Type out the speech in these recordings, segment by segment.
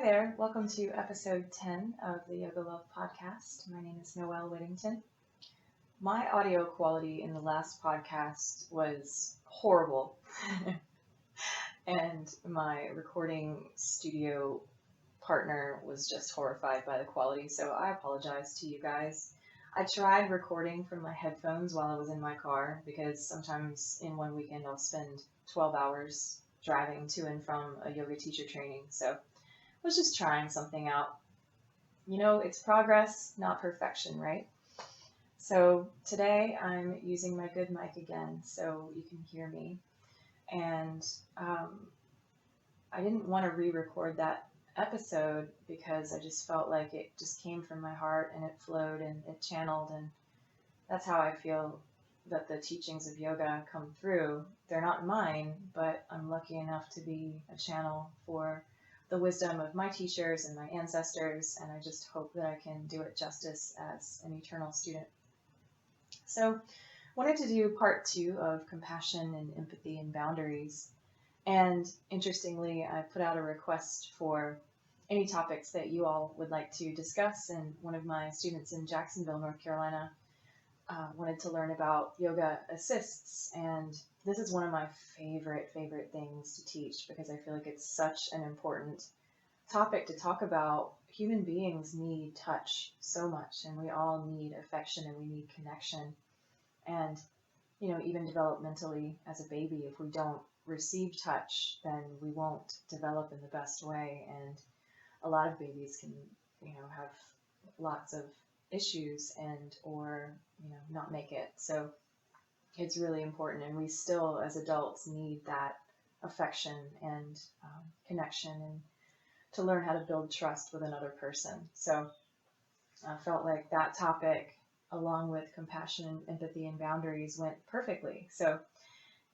there, welcome to episode 10 of the Yoga Love podcast. My name is Noelle Whittington. My audio quality in the last podcast was horrible, and my recording studio partner was just horrified by the quality, so I apologize to you guys. I tried recording from my headphones while I was in my car because sometimes in one weekend I'll spend 12 hours driving to and from a yoga teacher training, so I was just trying something out. You know, it's progress, not perfection, right? So today I'm using my good mic again so you can hear me. And I didn't want to re-record that episode because I just felt like it just came from my heart and it flowed and it channeled, and that's how I feel that the teachings of yoga come through. They're not mine, but I'm lucky enough to be a channel for the wisdom of my teachers and my ancestors, and I just hope that I can do it justice as an eternal student. So, wanted to do part 2 of compassion and empathy and boundaries. And interestingly, I put out a request for any topics that you all would like to discuss, and one of my students in Jacksonville, North Carolina, wanted to learn about yoga assists, and this is one of my favorite things to teach because I feel like it's such an important topic to talk about. Human beings need touch so much, and we all need affection and we need connection. And you know, even developmentally as a baby, if we don't receive touch, then we won't develop in the best way. And a lot of babies can, you know, have lots of issues and or, you know, not make it. So it's really important, and we still as adults need that affection and connection, and to learn how to build trust with another person. So I felt like that topic, along with compassion, empathy, and boundaries, went perfectly. So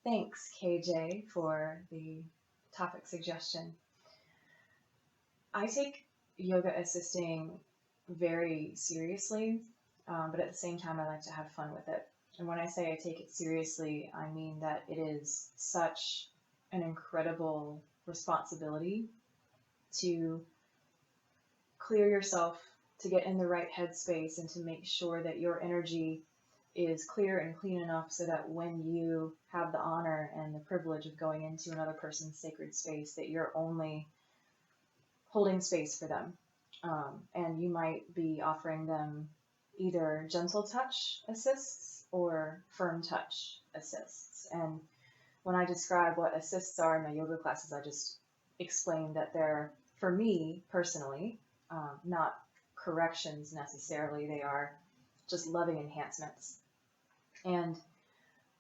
thanks, KJ, for the topic suggestion. I take yoga assisting very seriously, but at the same time, I like to have fun with it. And when I say I take it seriously, I mean that it is such an incredible responsibility to clear yourself, to get in the right headspace, and to make sure that your energy is clear and clean enough so that when you have the honor and the privilege of going into another person's sacred space, that you're only holding space for them. And you might be offering them either gentle touch assists or firm touch assists. And when I describe what assists are in my yoga classes, I just explain that they're, for me personally, not corrections necessarily. They are just loving enhancements. And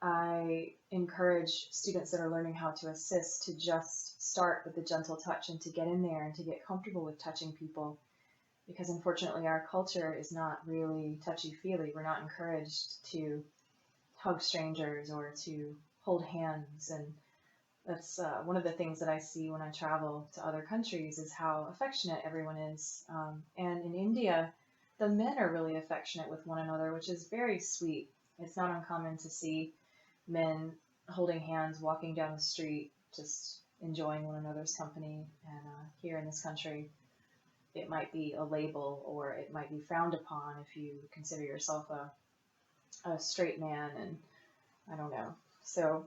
I encourage students that are learning how to assist to just start with the gentle touch and to get in there and to get comfortable with touching people, because unfortunately our culture is not really touchy-feely. We're not encouraged to hug strangers or to hold hands, and that's one of the things that I see when I travel to other countries is how affectionate everyone is. And in India, the men are really affectionate with one another, which is very sweet. It's not uncommon to see men holding hands, walking down the street, just enjoying one another's company. And here in this country, it might be a label, or it might be frowned upon if you consider yourself a straight man, and I don't know. So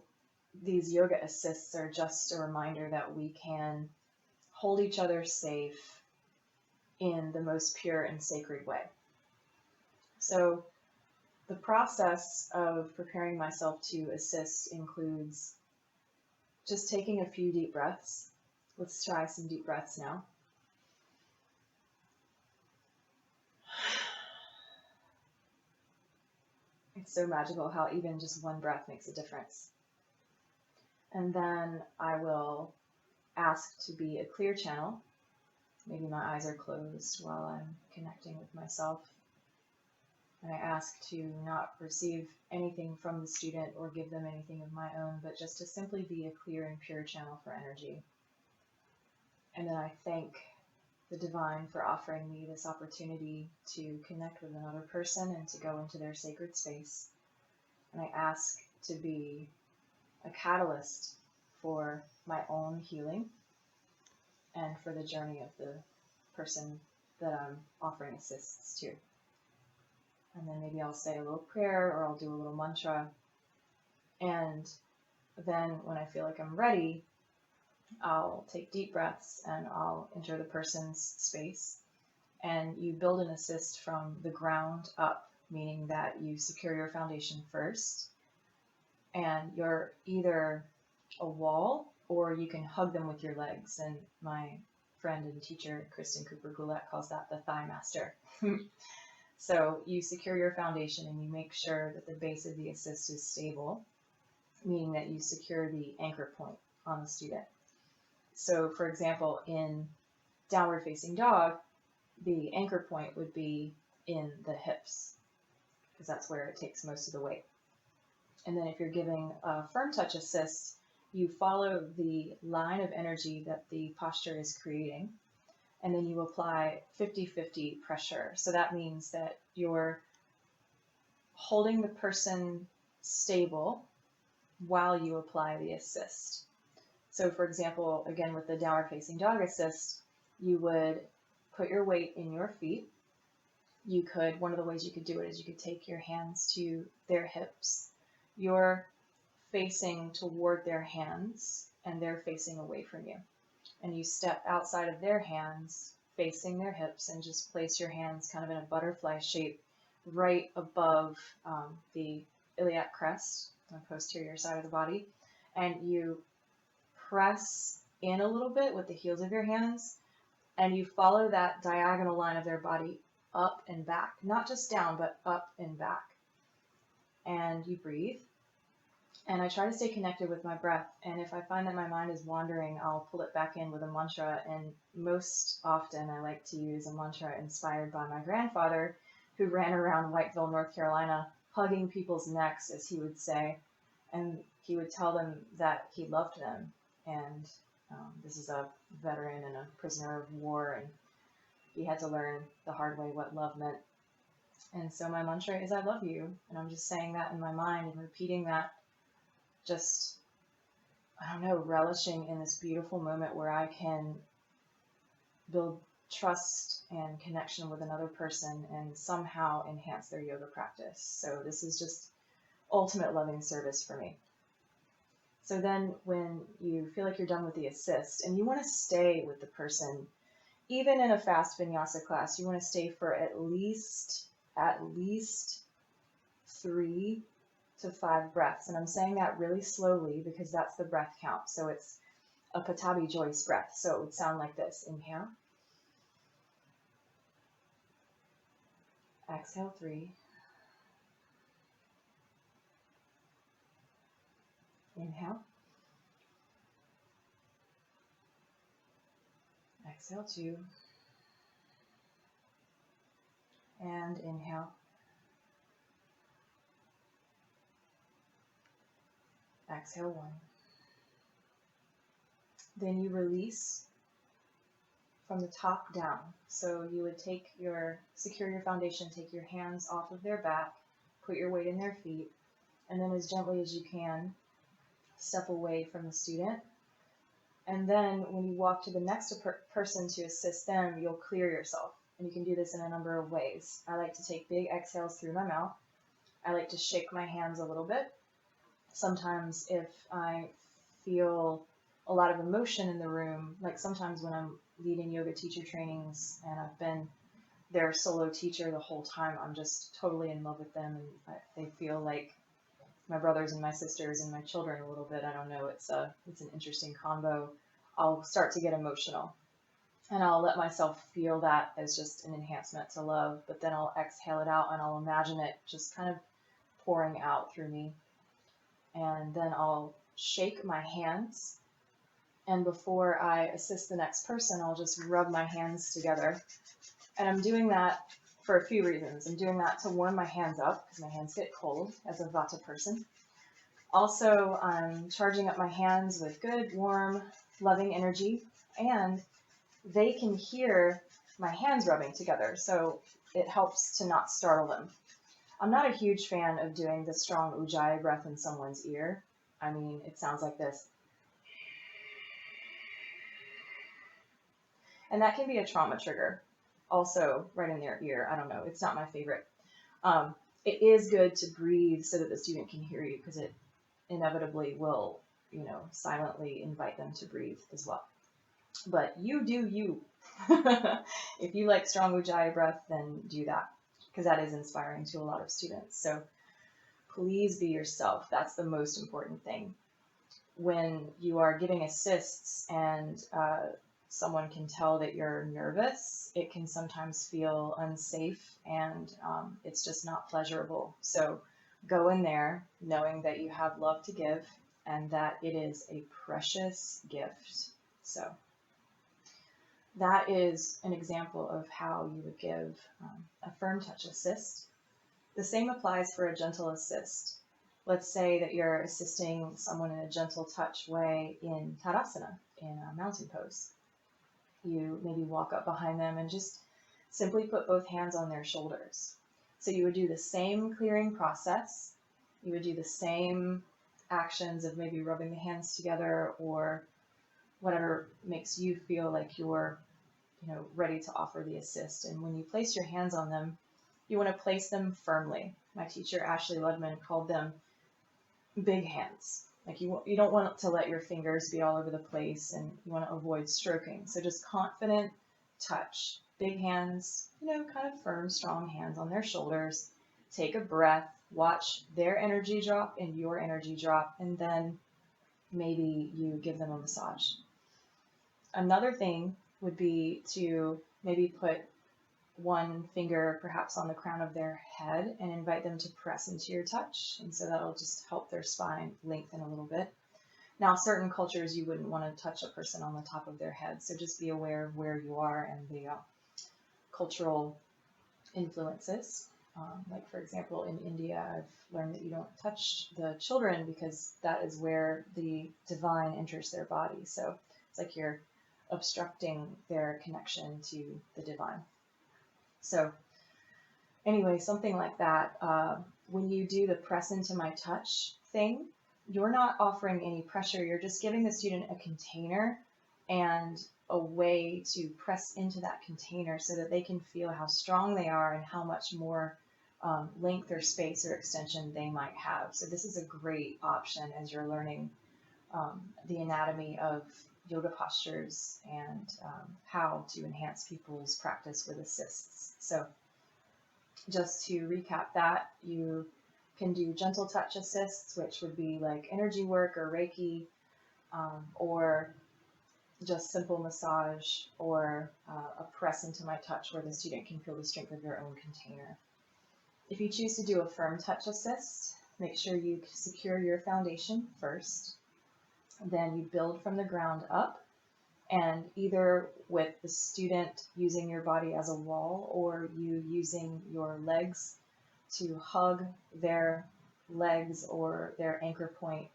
these yoga assists are just a reminder that we can hold each other safe in the most pure and sacred way. So the process of preparing myself to assist includes just taking a few deep breaths. Let's try some deep breaths now. It's so magical how even just one breath makes a difference. And then I will ask to be a clear channel. Maybe my eyes are closed while I'm connecting with myself. And I ask to not receive anything from the student or give them anything of my own, but just to simply be a clear and pure channel for energy. And then I thank the divine for offering me this opportunity to connect with another person and to go into their sacred space. And I ask to be a catalyst for my own healing and for the journey of the person that I'm offering assists to. And then maybe I'll say a little prayer or I'll do a little mantra. And then when I feel like I'm ready, I'll take deep breaths and I'll enter the person's space. And you build an assist from the ground up, meaning that you secure your foundation first. And you're either a wall or you can hug them with your legs. And my friend and teacher, Kristen Cooper-Goulet, calls that the ThighMaster. So you secure your foundation and you make sure that the base of the assist is stable, meaning that you secure the anchor point on the student. So for example, in downward facing dog, the anchor point would be in the hips, because that's where it takes most of the weight. And then if you're giving a firm touch assist, you follow the line of energy that the posture is creating, and then you apply 50-50 pressure. So that means that you're holding the person stable while you apply the assist. So for example, again with the downward facing dog assist, you would put your weight in your feet. You could, one of the ways you could do it is you could take your hands to their hips. You're facing toward their hands and they're facing away from you. And you step outside of their hands, facing their hips, and just place your hands kind of in a butterfly shape right above the iliac crest, on the posterior side of the body. And you press in a little bit with the heels of your hands, and you follow that diagonal line of their body up and back, not just down, but up and back. And you breathe. And I try to stay connected with my breath. And if I find that my mind is wandering, I'll pull it back in with a mantra. And most often I like to use a mantra inspired by my grandfather, who ran around Whiteville, North Carolina, hugging people's necks, as he would say. And he would tell them that he loved them. And this is a veteran and a prisoner of war, and he had to learn the hard way what love meant. And so my mantra is, I love you. And I'm just saying that in my mind and repeating that, just, I don't know, relishing in this beautiful moment where I can build trust and connection with another person and somehow enhance their yoga practice. So this is just ultimate loving service for me. So then when you feel like you're done with the assist and you want to stay with the person, even in a fast vinyasa class, you want to stay for at least 3 to 5 breaths. And I'm saying that really slowly because that's the breath count. So it's a Patabi Joyce breath. So it would sound like this. Inhale. Exhale 3. Inhale. Exhale 2. And inhale. Exhale 1. Then you release from the top down. So you would secure your foundation, take your hands off of their back, put your weight in their feet, and then as gently as you can, step away from the student. And then when you walk to the next person to assist them, you'll clear yourself. And you can do this in a number of ways. I like to take big exhales through my mouth. I like to shake my hands a little bit. Sometimes if I feel a lot of emotion in the room, like sometimes when I'm leading yoga teacher trainings and I've been their solo teacher the whole time, I'm just totally in love with them and they feel like my brothers and my sisters and my children a little bit. I don't know, it's an interesting combo. I'll start to get emotional and I'll let myself feel that as just an enhancement to love, but then I'll exhale it out and I'll imagine it just kind of pouring out through me. And then I'll shake my hands. And before I assist the next person, I'll just rub my hands together. And I'm doing that for a few reasons. I'm doing that to warm my hands up because my hands get cold as a Vata person. Also, I'm charging up my hands with good, warm, loving energy. And they can hear my hands rubbing together. So it helps to not startle them. I'm not a huge fan of doing the strong Ujjayi breath in someone's ear. I mean, it sounds like this. And that can be a trauma trigger also right in their ear. I don't know. It's not my favorite. It is good to breathe so that the student can hear you, because it inevitably will, silently invite them to breathe as well. But you do you. If you like strong Ujjayi breath, then do that, because that is inspiring to a lot of students. So please be yourself. That's the most important thing. When you are giving assists and someone can tell that you're nervous, it can sometimes feel unsafe, and it's just not pleasurable. So go in there knowing that you have love to give and that it is a precious gift. So that is an example of how you would give a firm touch assist. The same applies for a gentle assist. Let's say that you're assisting someone in a gentle touch way in Tadasana, in a mountain pose. You maybe walk up behind them and just simply put both hands on their shoulders. So you would do the same clearing process. You would do the same actions of maybe rubbing the hands together or whatever makes you feel like you're, ready to offer the assist. And when you place your hands on them, you want to place them firmly. My teacher, Ashley Ludman, called them big hands. Like you don't want to let your fingers be all over the place, and you want to avoid stroking. So just confident touch, big hands, kind of firm, strong hands on their shoulders. Take a breath, watch their energy drop and your energy drop, and then maybe you give them a massage. Another thing would be to maybe put one finger perhaps on the crown of their head and invite them to press into your touch. And so that'll just help their spine lengthen a little bit. Now, certain cultures, you wouldn't want to touch a person on the top of their head. So just be aware of where you are and the cultural influences. Like, for example, in India, I've learned that you don't touch the children because that is where the divine enters their body. So it's like you're obstructing their connection to the divine. So anyway, something like that. When you do the press into my touch thing, you're not offering any pressure. You're just giving the student a container and a way to press into that container so that they can feel how strong they are and how much more length or space or extension they might have. So this is a great option as you're learning the anatomy of yoga postures and how to enhance people's practice with assists. So just to recap that, you can do gentle touch assists, which would be like energy work or Reiki, or just simple massage, or a press into my touch where the student can feel the strength of your own container. If you choose to do a firm touch assist, make sure you secure your foundation first. Then you build from the ground up, and either with the student using your body as a wall or you using your legs to hug their legs or their anchor point.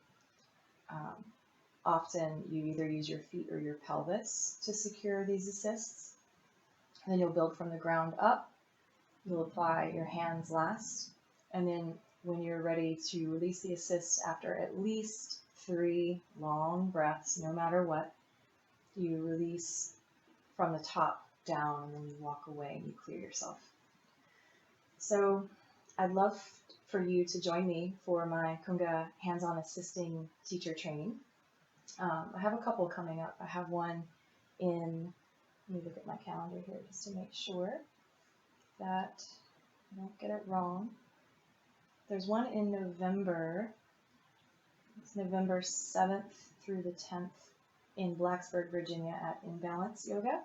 Often you either use your feet or your pelvis to secure these assists. And then you'll build from the ground up. You'll apply your hands last. And then when you're ready to release the assist after at least 3 long breaths, no matter what, you release from the top down, and then you walk away and you clear yourself. So I'd love for you to join me for my Kunga hands-on assisting teacher training. I have a couple coming up. I have one in, let me look at my calendar here just to make sure that I don't get it wrong. There's one in November. It's November 7th through the 10th in Blacksburg, Virginia at Imbalance Yoga.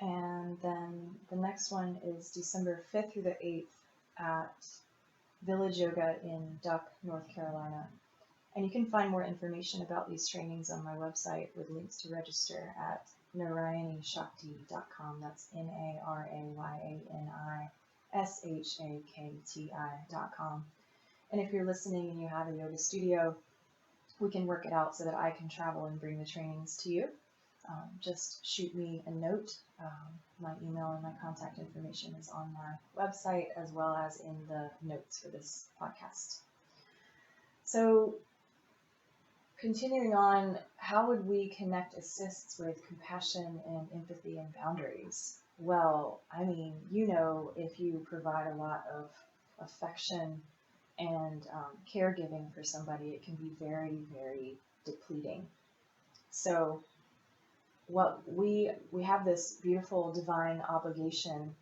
And then the next one is December 5th through the 8th at Village Yoga in Duck, North Carolina. And you can find more information about these trainings on my website with links to register at narayanishakti.com. That's NARAYANISHAKTI.com. And if you're listening and you have a yoga studio, we can work it out so that I can travel and bring the trainings to you. Just shoot me a note. My email and my contact information is on my website as well as in the notes for this podcast. So continuing on, how would we connect assists with compassion and empathy and boundaries? Well, I mean, if you provide a lot of affection and caregiving for somebody, it can be very, very depleting. So what we have this beautiful divine obligation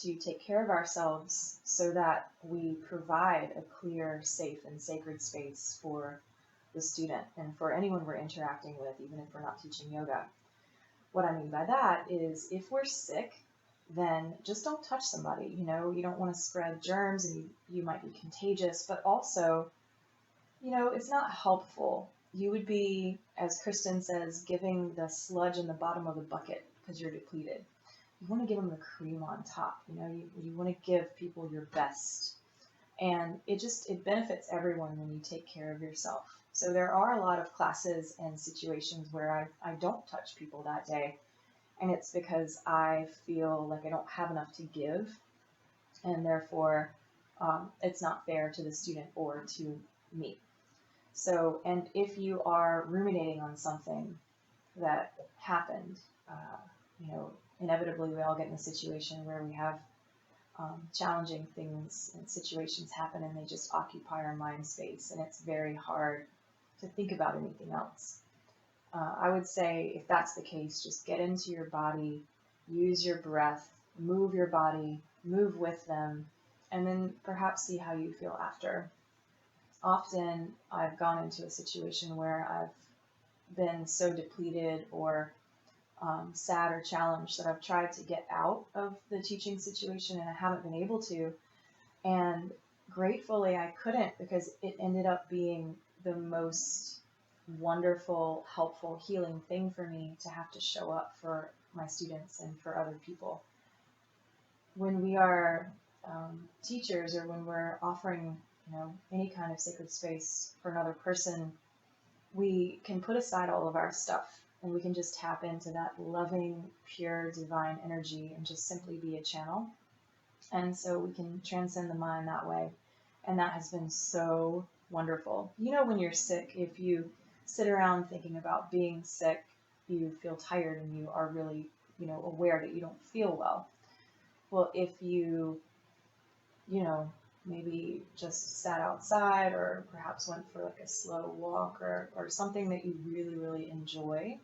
to take care of ourselves so that we provide a clear, safe, and sacred space for the student and for anyone we're interacting with, even if we're not teaching yoga. What I mean by that is if we're sick, then just don't touch somebody. You don't want to spread germs and you might be contagious, but also, it's not helpful. You would be, as Kristen says, giving the sludge in the bottom of the bucket because you're depleted. You want to give them the cream on top. You want to give people your best. And it benefits everyone when you take care of yourself. So there are a lot of classes and situations where I don't touch people that day. And it's because I feel like I don't have enough to give. And therefore, it's not fair to the student or to me. So, and if you are ruminating on something that happened, inevitably we all get in a situation where we have challenging things and situations happen and they just occupy our mind space, and it's very hard to think about anything else. I would say if that's the case, just get into your body, use your breath, move your body, move with them, and then perhaps see how you feel after. Often I've gone into a situation where I've been so depleted or sad or challenged that I've tried to get out of the teaching situation and I haven't been able to. And gratefully I couldn't, because it ended up being the most wonderful, helpful, healing thing for me to have to show up for my students and for other people. When we are teachers, or when we're offering, any kind of sacred space for another person, we can put aside all of our stuff and we can just tap into that loving, pure, divine energy and just simply be a channel. And so we can transcend the mind that way. And that has been so wonderful. When you're sick, if you sit around thinking about being sick, you feel tired and you are really, aware that you don't feel well. Well, if you, maybe just sat outside or perhaps went for like a slow walk or something that you really, really enjoy,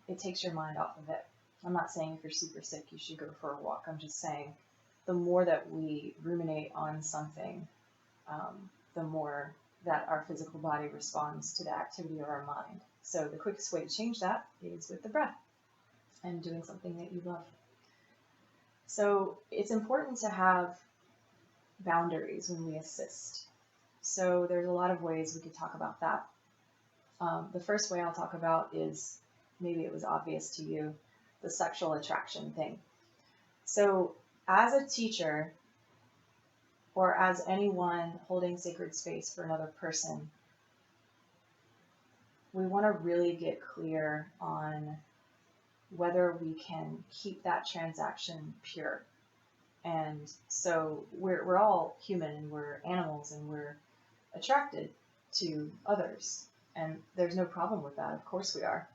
it takes your mind off of it. I'm not saying if you're super sick, you should go for a walk. I'm just saying the more that we ruminate on something, the more that our physical body responds to the activity of our mind. So the quickest way to change that is with the breath and doing something that you love. So it's important to have boundaries when we assist. So there's a lot of ways we could talk about that. The first way I'll talk about is, maybe it was obvious to you, the sexual attraction thing. So as a teacher, or as anyone holding sacred space for another person, we want to really get clear on whether we can keep that transaction pure. And so we're all human and we're animals and we're attracted to others. And there's no problem with that. Of course we are.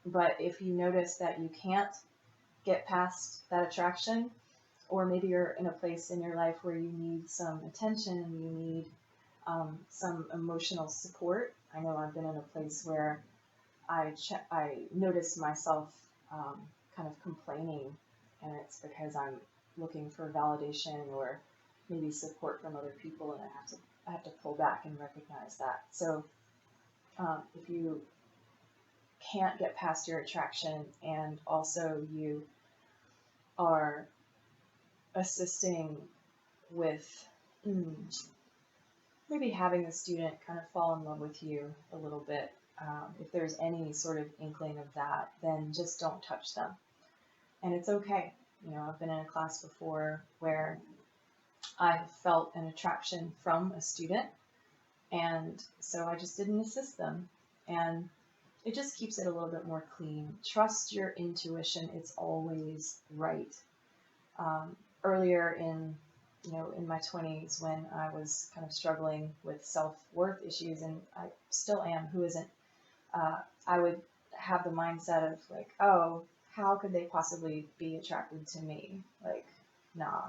But if you notice that you can't get past that attraction, or maybe you're in a place in your life where you need some attention, you need some emotional support. I know I've been in a place where I notice myself kind of complaining, and it's because I'm looking for validation or maybe support from other people, and I have to pull back and recognize that. So if you can't get past your attraction, and also you are assisting with maybe having the student kind of fall in love with you a little bit, if there's any sort of inkling of that, then just don't touch them. And it's okay. I've been in a class before where I felt an attraction from a student, and so I just didn't assist them. And it just keeps it a little bit more clean. Trust your intuition. It's always right. Earlier in in my 20s when I was kind of struggling with self-worth issues, and I still am, who isn't, I would have the mindset of like, oh, how could they possibly be attracted to me? Like, nah,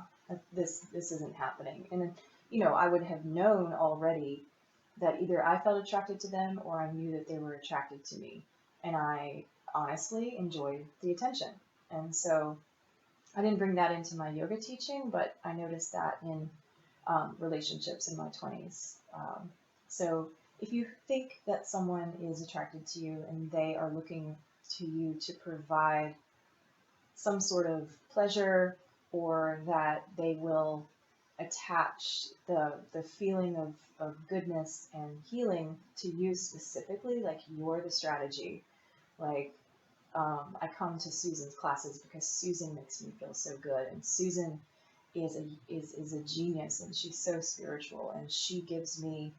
this isn't happening. And then, I would have known already that either I felt attracted to them or I knew that they were attracted to me. And I honestly enjoyed the attention. And so I didn't bring that into my yoga teaching, but I noticed that in relationships in my 20s. So if you think that someone is attracted to you and they are looking to you to provide some sort of pleasure, or that they will attach the feeling of goodness and healing to you specifically, like you're the strategy. Like, I come to Susan's classes because Susan makes me feel so good, and Susan is a genius, and she's so spiritual, and she gives me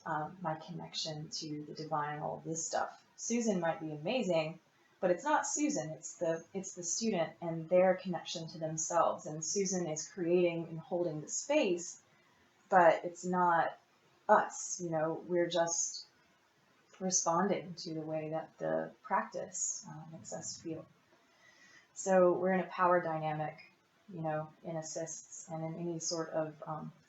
my connection to the divine and all of this stuff. Susan might be amazing, but it's not Susan. It's the student and their connection to themselves. And Susan is creating and holding the space, but it's not us. We're just responding to the way that the practice makes us feel. So we're in a power dynamic, in assists and in any sort of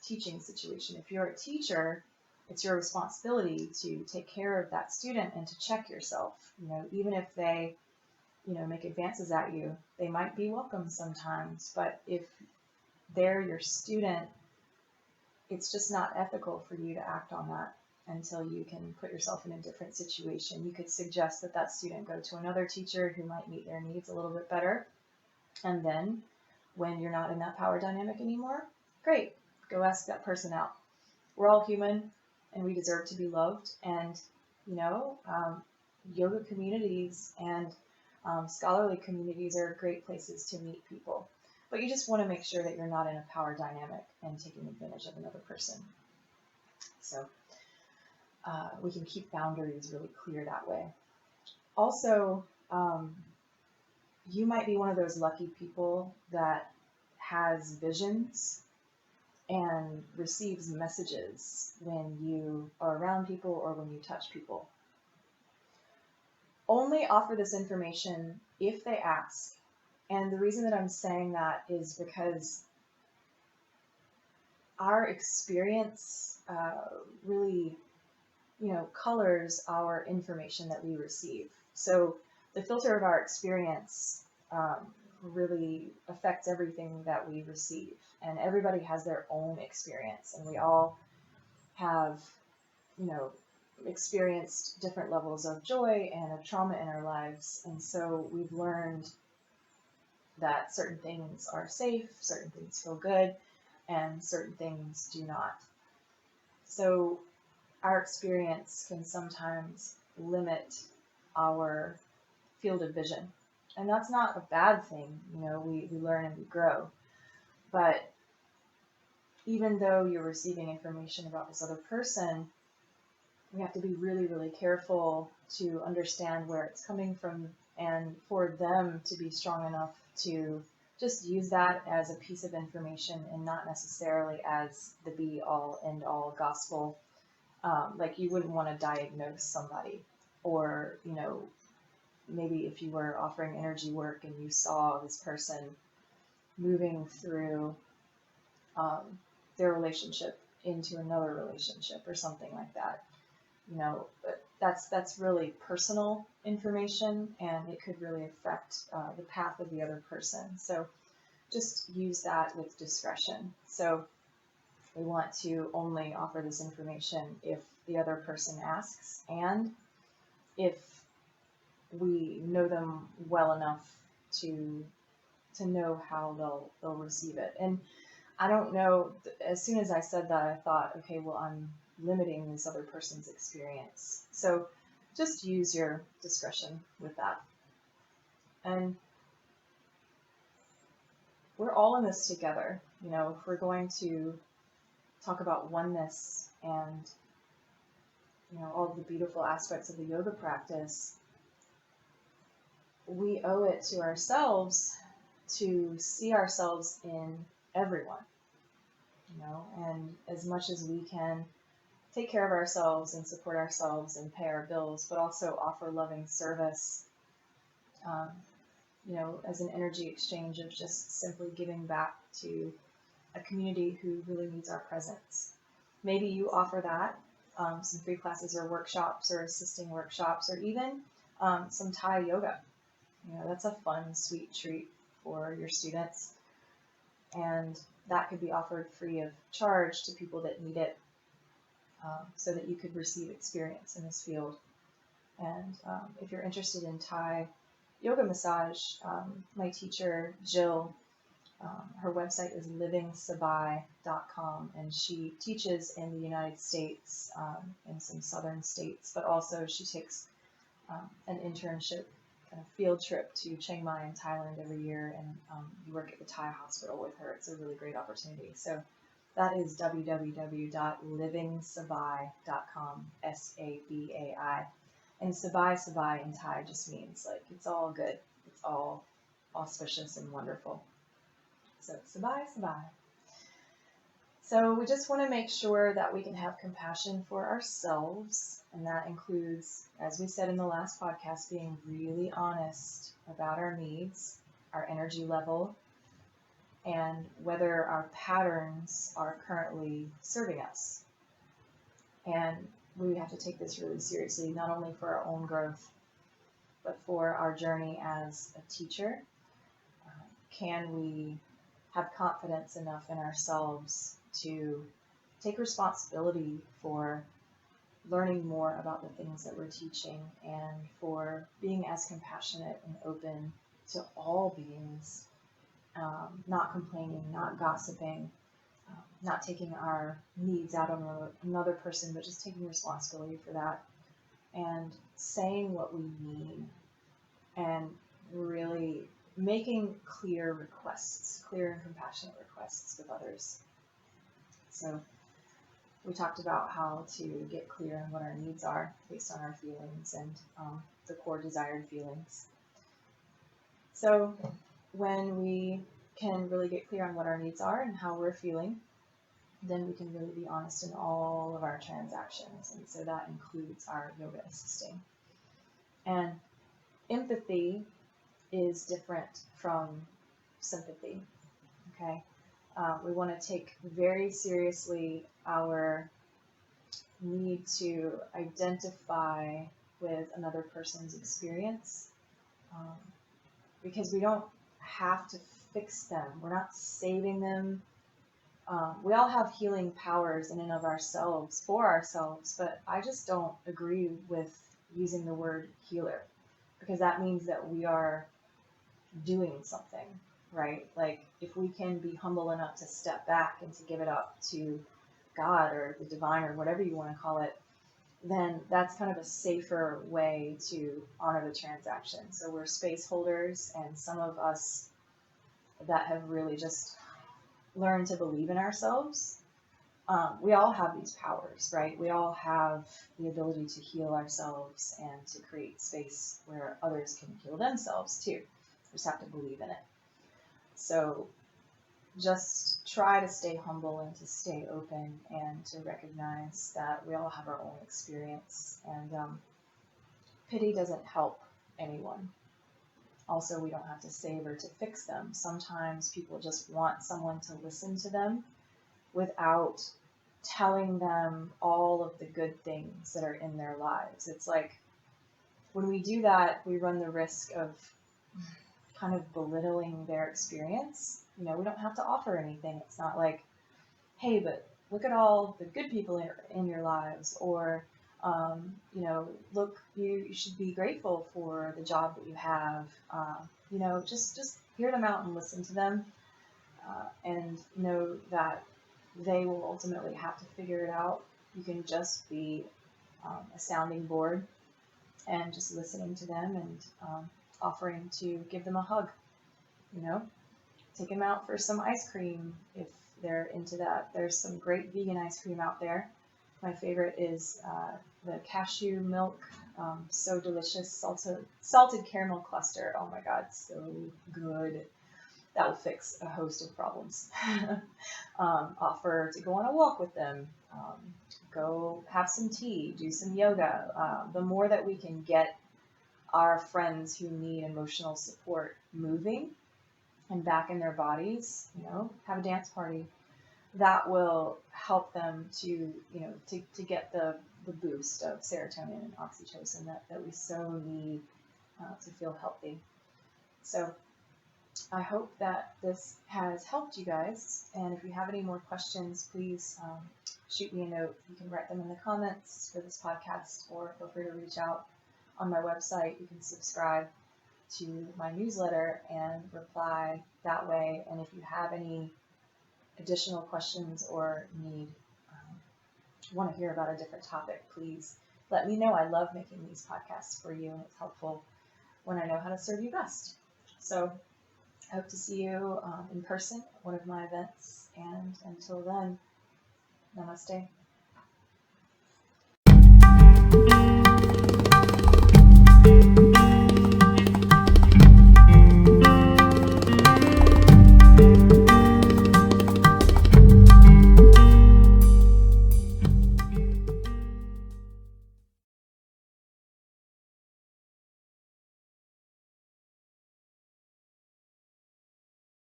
teaching situation. If you're a teacher, it's your responsibility to take care of that student and to check yourself. Even if they, make advances at you, they might be welcome sometimes, but if they're your student, it's just not ethical for you to act on that until you can put yourself in a different situation. You could suggest that that student go to another teacher who might meet their needs a little bit better. And then when you're not in that power dynamic anymore, great, go ask that person out. We're all human and we deserve to be loved. And, yoga communities and scholarly communities are great places to meet people. But you just want to make sure that you're not in a power dynamic and taking advantage of another person. So we can keep boundaries really clear that way. Also, you might be one of those lucky people that has visions and receives messages when you are around people or when you touch people. Only offer this information if they ask. And the reason that I'm saying that is because our experience really, colors our information that we receive. So the filter of our experience really affects everything that we receive. And everybody has their own experience, and we all have, experienced different levels of joy and of trauma in our lives. And so we've learned that certain things are safe, certain things feel good, and certain things do not. So our experience can sometimes limit our field of vision. And that's not a bad thing. We learn and we grow. But even though you're receiving information about this other person, we have to be really, really careful to understand where it's coming from, and for them to be strong enough to just use that as a piece of information and not necessarily as the be-all, end-all gospel. Like you wouldn't want to diagnose somebody, or, maybe if you were offering energy work and you saw this person moving through their relationship into another relationship or something like that. But that's really personal information, and it could really affect the path of the other person. So just use that with discretion. So we want to only offer this information if the other person asks, and if we know them well enough to know how they'll receive it. And I don't know, as soon as I said that, I thought, okay, well, I'm limiting this other person's experience. So just use your discretion with that. And we're all in this together. If we're going to talk about oneness and, all of the beautiful aspects of the yoga practice, we owe it to ourselves to see ourselves in everyone. and as much as we can take care of ourselves and support ourselves and pay our bills, but also offer loving service, um, as an energy exchange of just simply giving back to a community who really needs our presence. Maybe you offer that, some free classes or workshops or assisting workshops, or even some Thai yoga. That's a fun, sweet treat for your students. And that could be offered free of charge to people that need it, so that you could receive experience in this field. And if you're interested in Thai yoga massage, my teacher, Jill, her website is livingsabai.com, and she teaches in the United States, in some southern states, but also she takes an internship kind of field trip to Chiang Mai in Thailand every year, and you work at the Thai hospital with her. It's a really great opportunity. So that is www.livingsabai.com, Sabai. And Sabai in Thai just means like it's all good. It's all auspicious and wonderful. So Sabai. So we just want to make sure that we can have compassion for ourselves, and that includes, as we said in the last podcast, being really honest about our needs, our energy level, and whether our patterns are currently serving us. And we have to take this really seriously, not only for our own growth, but for our journey as a teacher. Can we have confidence enough in ourselves to take responsibility for learning more about the things that we're teaching, and for being as compassionate and open to all beings, not complaining, not gossiping, not taking our needs out on another person, but just taking responsibility for that and saying what we mean, and really making clear requests, clear and compassionate requests with others. So we talked about how to get clear on what our needs are based on our feelings and the core desired feelings. So when we can really get clear on what our needs are and how we're feeling, then we can really be honest in all of our transactions. And so that includes our yoga assisting. And empathy is different from sympathy, okay? We want to take very seriously our need to identify with another person's experience, because we don't have to fix them. We're not saving them. We all have healing powers in and of ourselves, for ourselves, but I just don't agree with using the word healer, because that means that we are doing something, right? Like if we can be humble enough to step back and to give it up to God or the divine or whatever you want to call it, then that's kind of a safer way to honor the transaction. So we're space holders, and some of us that have really just learned to believe in ourselves, we all have these powers, right? We all have the ability to heal ourselves and to create space where others can heal themselves too. We just have to believe in it. So just try to stay humble and to stay open and to recognize that we all have our own experience, and pity doesn't help anyone. Also, we don't have to save or to fix them. Sometimes people just want someone to listen to them without telling them all of the good things that are in their lives. It's like when we do that, we run the risk of kind of belittling their experience. We don't have to offer anything. It's not like, hey, but look at all the good people in your lives, or look, you should be grateful for the job that you have. Just hear them out and listen to them, and know that they will ultimately have to figure it out. You can just be a sounding board and just listening to them and offering to give them a hug. Take them out for some ice cream if they're into that. There's some great vegan ice cream out there. My favorite is the cashew milk, so delicious, salted caramel cluster. Oh my God, so good. that will fix a host of problems. Offer to go on a walk with them, go have some tea, do some yoga. The more that we can get our friends who need emotional support moving and back in their bodies, have a dance party, that will help them to, to get the boost of serotonin and oxytocin that we so need to feel healthy. So I hope that this has helped you guys. And if you have any more questions, please shoot me a note. You can write them in the comments for this podcast, or feel free to reach out on my website. You can subscribe to my newsletter and reply that way. And if you have any additional questions or want to hear about a different topic, please let me know. I love making these podcasts for you, and it's helpful when I know how to serve you best. So I hope to see you in person at one of my events, and until then, namaste.